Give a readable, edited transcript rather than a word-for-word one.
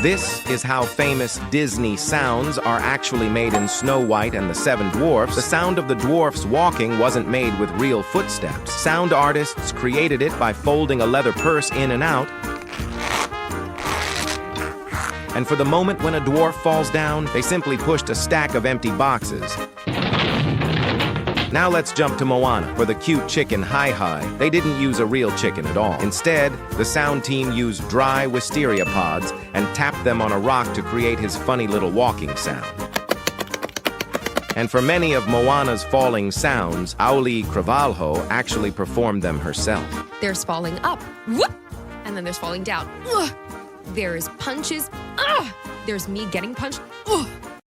This is how famous Disney sounds are actually made in Snow White and the Seven Dwarfs. The sound of the dwarfs walking wasn't made with real footsteps. Sound artists created it by folding a leather purse in and out. And for the moment when a dwarf falls down, they simply pushed a stack of empty boxes. Now let's jump to Moana. For the cute chicken Hi-Hi, they didn't use a real chicken at all. Instead, the sound team used dry wisteria pods and tapped them on a rock to create his funny little walking sound. And for many of Moana's falling sounds, Auli'i Cravalho actually performed them herself. There's falling up, whoop, and then there's falling down. Ugh. There's punches, ugh. There's me getting punched, ugh.